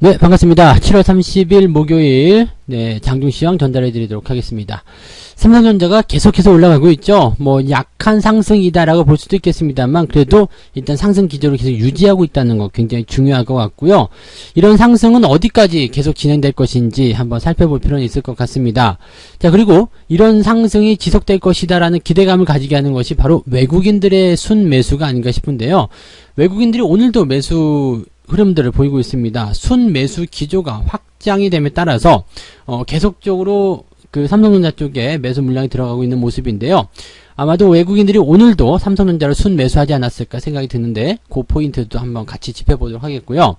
네, 반갑습니다. 7월 30일 목요일, 장중시황 전달해 드리도록 하겠습니다. 삼성전자가 계속해서 올라가고 있죠. 약한 상승이다라고 볼 수도 있겠습니다만, 그래도 일단 상승 기조를 계속 유지하고 있다는 거 굉장히 중요할 것 같고요. 이런 상승은 어디까지 계속 진행될 것인지 한번 살펴볼 필요는 있을 것 같습니다. 자, 그리고 이런 상승이 지속될 것이다라는 기대감을 가지게 하는 것이 바로 외국인들의 순매수가 아닌가 싶은데요. 외국인들이 오늘도 매수 흐름들을 보이고 있습니다. 순매수 기조가 확장이 됨에 따라서 계속적으로 그 삼성전자 쪽에 매수 물량이 들어가고 있는 모습인데요. 아마도 외국인들이 오늘도 삼성전자를 순매수하지 않았을까 생각이 드는데 그 포인트도 한번 같이 짚어보도록 하겠고요.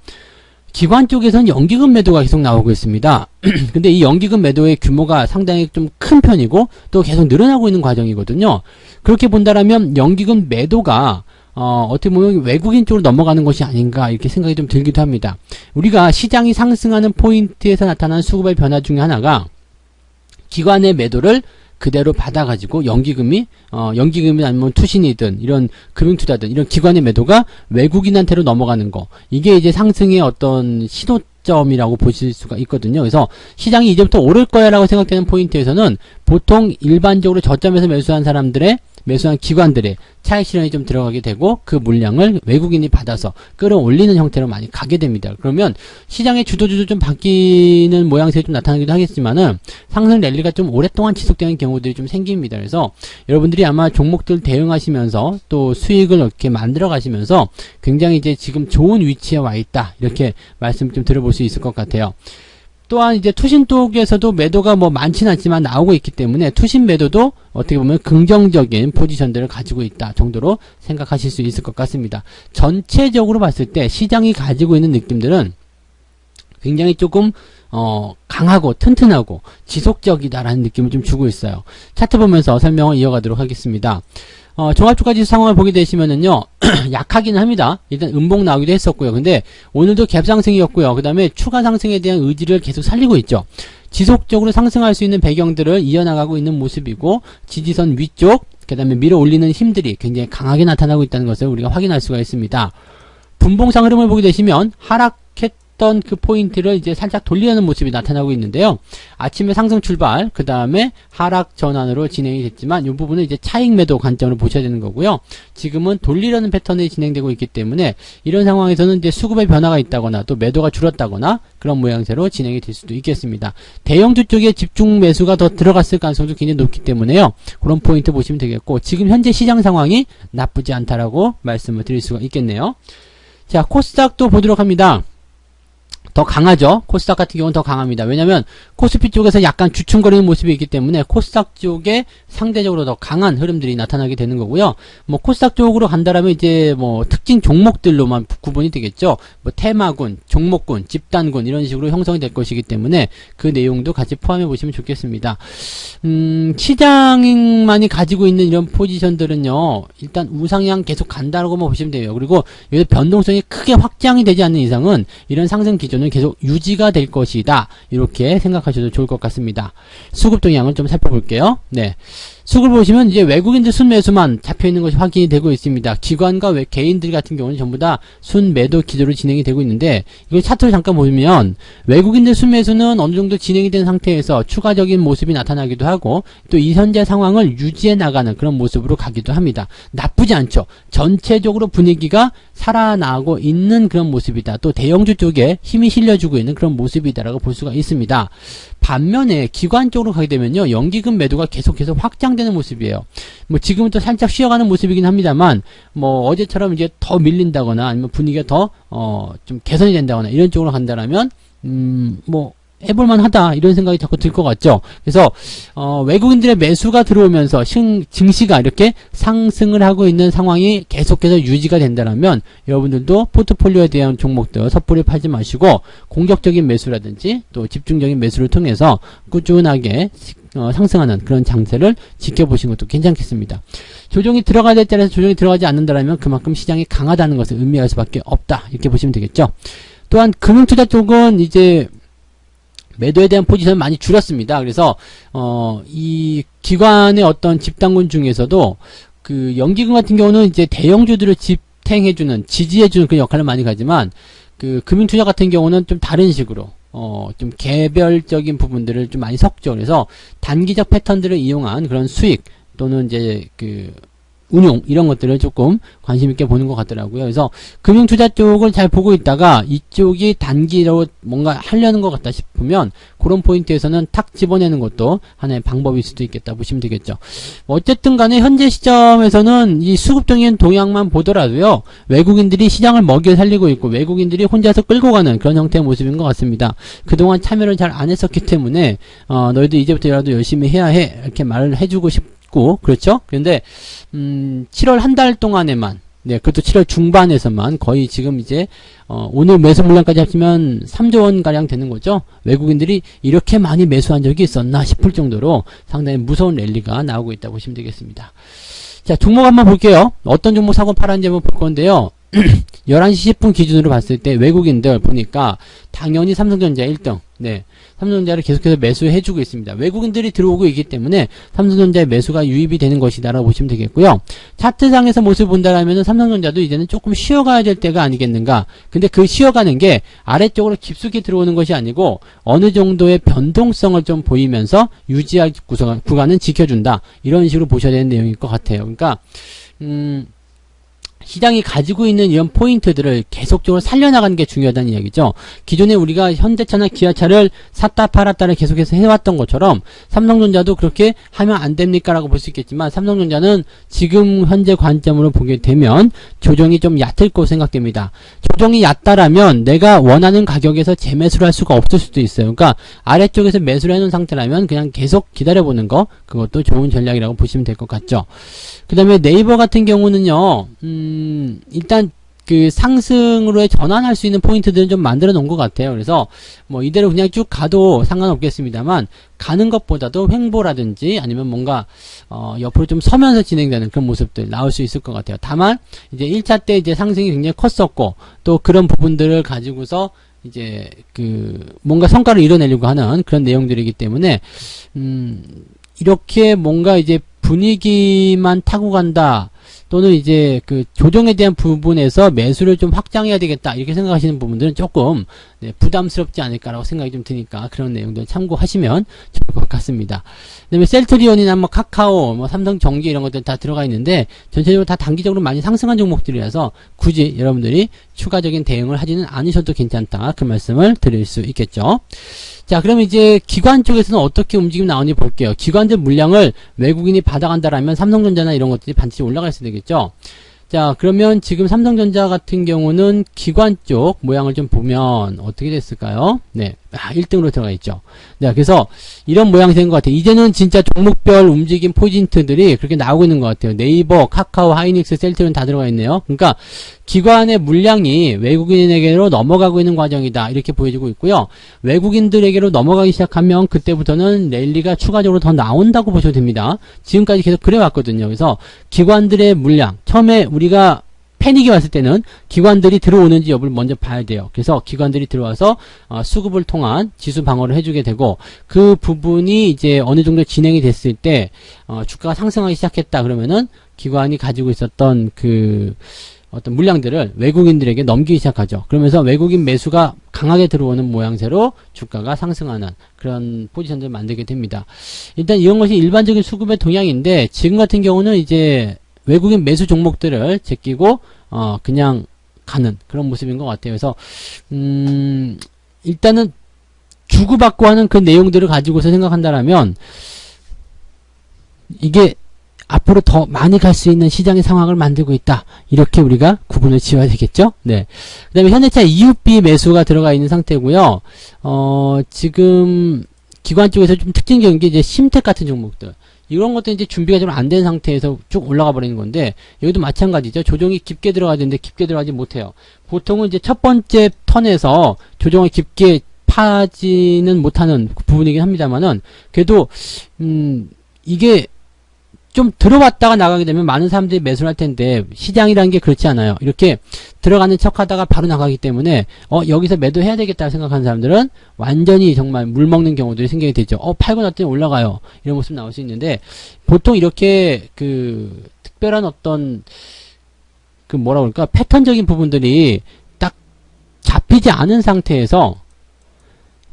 기관 쪽에서는 연기금 매도가 계속 나오고 있습니다. 근데 이 연기금 매도의 규모가 상당히 좀 큰 편이고 또 계속 늘어나고 있는 과정이거든요. 그렇게 본다라면 연기금 매도가 어떻게 보면 외국인 쪽으로 넘어가는 것이 아닌가 이렇게 생각이 좀 들기도 합니다. 우리가 시장이 상승하는 포인트에서 나타나는 수급의 변화 중에 하나가 기관의 매도를 그대로 받아가지고 연기금이 아니면 투신이든 이런 금융투자든 이런 기관의 매도가 외국인한테로 넘어가는 거, 이게 이제 상승의 어떤 시도점이라고 보실 수가 있거든요. 그래서 시장이 이제부터 오를 거야 라고 생각되는 포인트에서는 보통 일반적으로 저점에서 매수한 기관들의 차익 실현이 좀 들어가게 되고 그 물량을 외국인이 받아서 끌어올리는 형태로 많이 가게 됩니다. 그러면 시장의 주도주도 좀 바뀌는 모양새가 좀 나타나기도 하겠지만은 상승 랠리가 좀 오랫동안 지속되는 경우들이 좀 생깁니다. 그래서 여러분들이 아마 종목들 대응하시면서 또 수익을 이렇게 만들어 가시면서 굉장히 이제 지금 좋은 위치에 와 있다, 이렇게 말씀 좀 들어볼 수 있을 것 같아요. 또한 이제 투신 쪽에서도 매도가 많지는 않지만 나오고 있기 때문에 투신 매도도 어떻게 보면 긍정적인 포지션들을 가지고 있다 정도로 생각하실 수 있을 것 같습니다. 전체적으로 봤을 때 시장이 가지고 있는 느낌들은 굉장히 조금 강하고 튼튼하고 지속적이다라는 느낌을 좀 주고 있어요. 차트 보면서 설명을 이어가도록 하겠습니다. 종합주가지수 상황을 보게 되시면은요, 약하기는 합니다. 일단 음봉 나오기도 했었고요. 근데 오늘도 갭상승이었고요. 그 다음에 추가 상승에 대한 의지를 계속 살리고 있죠. 지속적으로 상승할 수 있는 배경들을 이어나가고 있는 모습이고, 지지선 위쪽, 그 다음에 밀어 올리는 힘들이 굉장히 강하게 나타나고 있다는 것을 우리가 확인할 수가 있습니다. 분봉상 흐름을 보게 되시면 하락했던 그 포인트를 이제 살짝 돌리려는 모습이 나타나고 있는데요. 아침에 상승 출발, 그 다음에 하락 전환으로 진행이 됐지만 이 부분은 이제 차익 매도 관점으로 보셔야 되는 거고요. 지금은 돌리려는 패턴이 진행되고 있기 때문에 이런 상황에서는 이제 수급의 변화가 있다거나 또 매도가 줄었다거나 그런 모양새로 진행이 될 수도 있겠습니다. 대형주 쪽에 집중 매수가 더 들어갔을 가능성도 굉장히 높기 때문에요. 그런 포인트 보시면 되겠고, 지금 현재 시장 상황이 나쁘지 않다라고 말씀을 드릴 수가 있겠네요. 자, 코스닥도 보도록 합니다. 더 강하죠. 코스닥 같은 경우는 더 강합니다. 왜냐면 코스피 쪽에서 약간 주춤거리는 모습이 있기 때문에 코스닥 쪽에 상대적으로 더 강한 흐름들이 나타나게 되는 거고요. 코스닥 쪽으로 간다라면 이제 특징 종목들로만 구분이 되겠죠. 테마군, 종목군, 집단군 이런 식으로 형성이 될 것이기 때문에 그 내용도 같이 포함해 보시면 좋겠습니다. 시장만이 가지고 있는 이런 포지션들은요, 일단 우상향 계속 간다라고만 보시면 돼요. 그리고 여기서 변동성이 크게 확장이 되지 않는 이상은 이런 상승 기조는 계속 유지가 될 것이다, 이렇게 생각하셔도 좋을 것 같습니다. 수급 동향을 좀 살펴볼게요. 네, 수급을 보시면 이제 외국인들 순매수만 잡혀있는 것이 확인이 되고 있습니다. 기관과 개인들 같은 경우는 전부 다 순매도 기조로 진행이 되고 있는데, 이걸 차트를 잠깐 보면 외국인들 순매수는 어느 정도 진행이 된 상태에서 추가적인 모습이 나타나기도 하고 또 이 현재 상황을 유지해 나가는 그런 모습으로 가기도 합니다. 나쁘지 않죠. 전체적으로 분위기가 살아나고 있는 그런 모습이다. 또 대형주 쪽에 힘이 실려주고 있는 그런 모습이다라고 볼 수가 있습니다. 반면에 기관 쪽으로 가게 되면요, 연기금 매도가 계속해서 확장되는 모습이에요. 지금은 또 살짝 쉬어가는 모습이긴 합니다만, 어제처럼 이제 더 밀린다거나 아니면 분위기가 더 좀 개선이 된다거나 이런 쪽으로 간다라면 해볼만 하다, 이런 생각이 자꾸 들 것 같죠. 그래서 외국인들의 매수가 들어오면서 증시가 이렇게 상승을 하고 있는 상황이 계속해서 유지가 된다면 여러분들도 포트폴리오에 대한 종목들 섣불리 팔지 마시고 공격적인 매수라든지 또 집중적인 매수를 통해서 꾸준하게 상승하는 그런 장세를 지켜보시는 것도 괜찮겠습니다. 조정이 들어가야 될 때에서 조정이 들어가지 않는다면 그만큼 시장이 강하다는 것을 의미할 수밖에 없다, 이렇게 보시면 되겠죠. 또한 금융투자 쪽은 이제 매도에 대한 포지션을 많이 줄였습니다. 그래서 이 기관의 어떤 집단군 중에서도 그 연기금 같은 경우는 이제 대형주들을 지탱해주는, 지지해주는 그런 역할을 많이 가지만, 그 금융투자 같은 경우는 좀 다른 식으로 좀 개별적인 부분들을 좀 많이 섞죠. 그래서 단기적 패턴들을 이용한 그런 수익 또는 이제 그 운용 이런 것들을 조금 관심 있게 보는 것 같더라고요. 그래서 금융투자 쪽을 잘 보고 있다가 이쪽이 단기로 뭔가 하려는 것 같다 싶으면 그런 포인트에서는 탁 집어내는 것도 하나의 방법일 수도 있겠다 보시면 되겠죠. 어쨌든 간에 현재 시점에서는 이 수급적인 동향만 보더라도요, 외국인들이 시장을 먹여 살리고 있고 외국인들이 혼자서 끌고 가는 그런 형태의 모습인 것 같습니다. 그동안 참여를 잘 안 했었기 때문에 너희들 이제부터라도 열심히 해야 해 이렇게 말을 해주고 싶고, 그렇죠? 그런데 7월 한 달 동안에만, 네, 그것도 7월 중반에서만 거의 지금 이제 오늘 매수 물량까지 합치면 3조 원 가량 되는 거죠. 외국인들이 이렇게 많이 매수한 적이 있었나 싶을 정도로 상당히 무서운 랠리가 나오고 있다 보시면 되겠습니다. 자, 종목 한번 볼게요. 어떤 종목 사고 팔았는지 한번 볼 건데요. 11시 10분 기준으로 봤을 때 외국인들 보니까 당연히 삼성전자 1등. 네. 삼성전자를 계속해서 매수해주고 있습니다. 외국인들이 들어오고 있기 때문에 삼성전자의 매수가 유입이 되는 것이다라고 보시면 되겠고요. 차트상에서 모습을 본다라면 삼성전자도 이제는 조금 쉬어가야 될 때가 아니겠는가. 근데 그 쉬어가는 게 아래쪽으로 깊숙이 들어오는 것이 아니고 어느 정도의 변동성을 좀 보이면서 유지할 구간은 지켜준다. 이런 식으로 보셔야 되는 내용일 것 같아요. 그러니까 시장이 가지고 있는 이런 포인트들을 계속적으로 살려나가는 게 중요하다는 이야기죠. 기존에 우리가 현대차나 기아차를 샀다 팔았다를 계속해서 해왔던 것처럼 삼성전자도 그렇게 하면 안 됩니까? 라고 볼 수 있겠지만 삼성전자는 지금 현재 관점으로 보게 되면 조정이 좀 얕을 것으로 생각됩니다. 조정이 얕다라면 내가 원하는 가격에서 재매수를 할 수가 없을 수도 있어요. 그러니까 아래쪽에서 매수를 해놓은 상태라면 그냥 계속 기다려보는 거, 그것도 좋은 전략이라고 보시면 될 것 같죠. 그 다음에 네이버 같은 경우는요, 일단 그 상승으로의 전환할 수 있는 포인트들은 좀 만들어 놓은 것 같아요. 그래서 뭐 이대로 그냥 쭉 가도 상관없겠습니다만 가는 것보다도 횡보라든지 아니면 뭔가 옆으로 좀 서면서 진행되는 그런 모습들 나올 수 있을 것 같아요. 다만 이제 1차 때 이제 상승이 굉장히 컸었고 또 그런 부분들을 가지고서 이제 그 뭔가 성과를 이뤄내려고 하는 그런 내용들이기 때문에 이렇게 뭔가 이제 분위기만 타고 간다 또는 이제 그 조정에 대한 부분에서 매수를 좀 확장해야 되겠다 이렇게 생각하시는 부분들은 조금 네, 부담스럽지 않을까라고 생각이 좀 드니까 그런 내용들 참고하시면 좋을 것 같습니다. 그 다음에 셀트리온이나 뭐 카카오, 뭐 삼성전기 이런 것들 다 들어가 있는데 전체적으로 다 단기적으로 많이 상승한 종목들이라서 굳이 여러분들이 추가적인 대응을 하지는 않으셔도 괜찮다 그 말씀을 드릴 수 있겠죠. 자, 그러면 이제 기관 쪽에서는 어떻게 움직임이 나오는지 볼게요. 기관들 물량을 외국인이 받아간다라면 삼성전자나 이런 것들이 반드시 올라갈 수 되겠죠. 자, 그러면 지금 삼성전자 같은 경우는 기관 쪽 모양을 좀 보면 어떻게 됐을까요? 네. 1등으로 들어가 있죠. 네, 그래서 이런 모양이 된 것 같아요. 이제는 진짜 종목별 움직임 포인트들이 그렇게 나오고 있는 것 같아요. 네이버, 카카오, 하이닉스, 셀트리온 다 들어가 있네요. 그러니까 기관의 물량이 외국인에게로 넘어가고 있는 과정이다. 이렇게 보여지고 있고요. 외국인들에게로 넘어가기 시작하면 그때부터는 랠리가 추가적으로 더 나온다고 보셔도 됩니다. 지금까지 계속 그래왔거든요. 그래서 기관들의 물량, 처음에 우리가 패닉이 왔을 때는 기관들이 들어오는지 여부를 먼저 봐야 돼요. 그래서 기관들이 들어와서 수급을 통한 지수 방어를 해주게 되고 그 부분이 이제 어느 정도 진행이 됐을 때 주가가 상승하기 시작했다 그러면은 기관이 가지고 있었던 그 어떤 물량들을 외국인들에게 넘기기 시작하죠. 그러면서 외국인 매수가 강하게 들어오는 모양새로 주가가 상승하는 그런 포지션들을 만들게 됩니다. 일단 이런 것이 일반적인 수급의 동향인데 지금 같은 경우는 이제 외국인 매수 종목들을 제끼고 그냥 가는 그런 모습인 것 같아요. 그래서 일단은 주고받고 하는 그 내용들을 가지고서 생각한다라면 이게 앞으로 더 많이 갈 수 있는 시장의 상황을 만들고 있다. 이렇게 우리가 구분을 지어야 되겠죠? 네. 그 다음에 현대차 EUB 매수가 들어가 있는 상태고요. 지금 기관 쪽에서 좀 특징적인 게 이제 심텍 같은 종목들. 이런 것도 이제 준비가 좀 안 된 상태에서 쭉 올라가 버리는 건데, 여기도 마찬가지죠. 조정이 깊게 들어가야 되는데 깊게 들어가지 못해요. 보통은 이제 첫 번째 턴에서 조정을 깊게 파지는 못하는 부분이긴 합니다만은, 그래도, 이게 좀 들어왔다가 나가게 되면 많은 사람들이 매수를 할 텐데, 시장이라는 게 그렇지 않아요. 이렇게 들어가는 척 하다가 바로 나가기 때문에, 여기서 매도해야 되겠다 생각하는 사람들은 완전히 정말 물 먹는 경우들이 생기게 되죠. 팔고 났더니 올라가요. 이런 모습 나올 수 있는데, 보통 이렇게 특별한 어떤, 뭐라 그럴까, 패턴적인 부분들이 딱 잡히지 않은 상태에서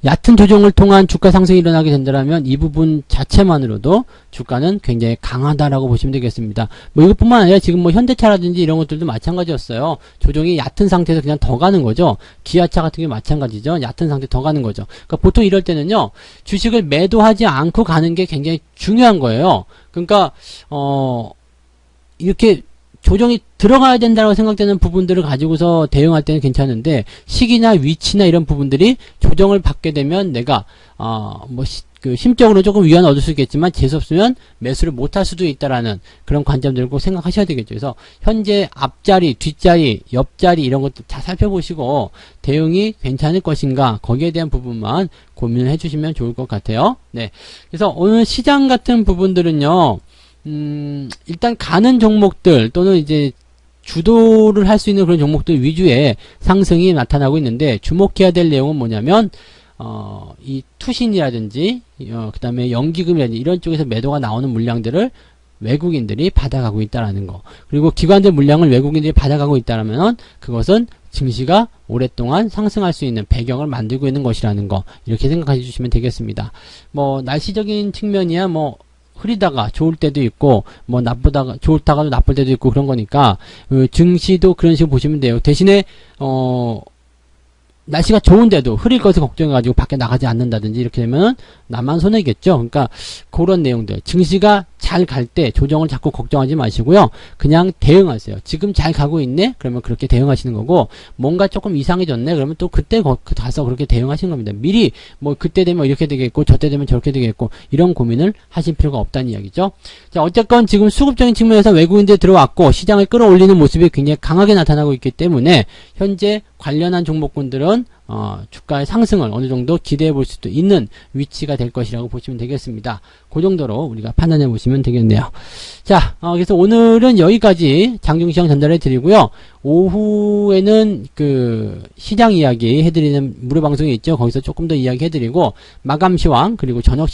얕은 조정을 통한 주가 상승이 일어나게 된다면 이 부분 자체만으로도 주가는 굉장히 강하다라고 보시면 되겠습니다. 뭐 이것뿐만 아니라 지금 뭐 현대차라든지 이런 것들도 마찬가지였어요. 조정이 얕은 상태에서 그냥 더 가는 거죠. 기아차 같은 게 마찬가지죠. 얕은 상태 더 가는 거죠. 그러니까 보통 이럴 때는요, 주식을 매도하지 않고 가는 게 굉장히 중요한 거예요. 그러니까 이렇게 조정이 들어가야 된다고 생각되는 부분들을 가지고서 대응할 때는 괜찮은데, 시기나 위치나 이런 부분들이 조정을 받게 되면 내가 심적으로 조금 위안을 얻을 수 있겠지만 재수없으면 매수를 못할 수도 있다라는 그런 관점들을 꼭 생각하셔야 되겠죠. 그래서 현재 앞자리, 뒷자리, 옆자리 이런 것들 다 살펴보시고 대응이 괜찮을 것인가, 거기에 대한 부분만 고민을 해주시면 좋을 것 같아요. 네, 그래서 오늘 시장 같은 부분들은요, 일단 가는 종목들 또는 이제 주도를 할 수 있는 그런 종목들 위주의 상승이 나타나고 있는데, 주목해야 될 내용은 뭐냐면 이 투신이라든지 그 다음에 연기금이라든지 이런 쪽에서 매도가 나오는 물량들을 외국인들이 받아가고 있다라는 거, 그리고 기관들 물량을 외국인들이 받아가고 있다라면 그것은 증시가 오랫동안 상승할 수 있는 배경을 만들고 있는 것이라는 거, 이렇게 생각해 주시면 되겠습니다. 뭐 날씨적인 측면이야 뭐 흐리다가 좋을 때도 있고, 뭐 나쁘다가 좋다가도 나쁠 때도 있고 그런 거니까 증시도 그런 식으로 보시면 돼요. 대신에 날씨가 좋은데도 흐릴 것을 걱정해가지고 밖에 나가지 않는다든지 이렇게 되면 나만 손해겠죠. 그러니까 그런 내용들, 증시가 잘 갈 때 조정을 자꾸 걱정하지 마시고요. 그냥 대응하세요. 지금 잘 가고 있네? 그러면 그렇게 대응하시는 거고, 뭔가 조금 이상해졌네? 그러면 또 그때 가서 그렇게 대응하시는 겁니다. 미리 뭐 그때 되면 이렇게 되겠고 저때 되면 저렇게 되겠고 이런 고민을 하실 필요가 없다는 이야기죠. 자, 어쨌건 지금 수급적인 측면에서 외국인들이 들어왔고 시장을 끌어올리는 모습이 굉장히 강하게 나타나고 있기 때문에 현재 관련한 종목군들은 주가의 상승을 어느 정도 기대해 볼 수도 있는 위치가 될 것이라고 보시면 되겠습니다. 그 정도로 우리가 판단해 보시면 되겠네요. 자, 그래서 오늘은 여기까지 장중시장 전달해 드리고요. 오후에는 그 시장 이야기 해드리는 무료 방송이 있죠. 거기서 조금 더 이야기 해드리고, 마감 시황 그리고 저녁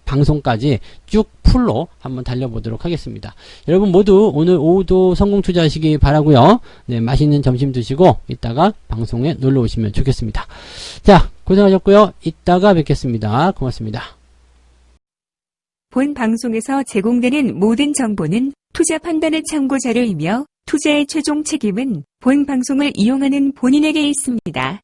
방송까지 쭉 풀로 한번 달려보도록 하겠습니다. 여러분 모두 오늘 오후도 성공 투자하시기 바라고요. 네, 맛있는 점심 드시고 이따가 방송에 놀러 오시면 좋겠습니다. 자, 고생하셨고요. 이따가 뵙겠습니다. 고맙습니다. 본 방송에서 제공되는 모든 정보는 투자 판단의 참고 자료이며 투자의 최종 책임은 본 방송을 이용하는 본인에게 있습니다.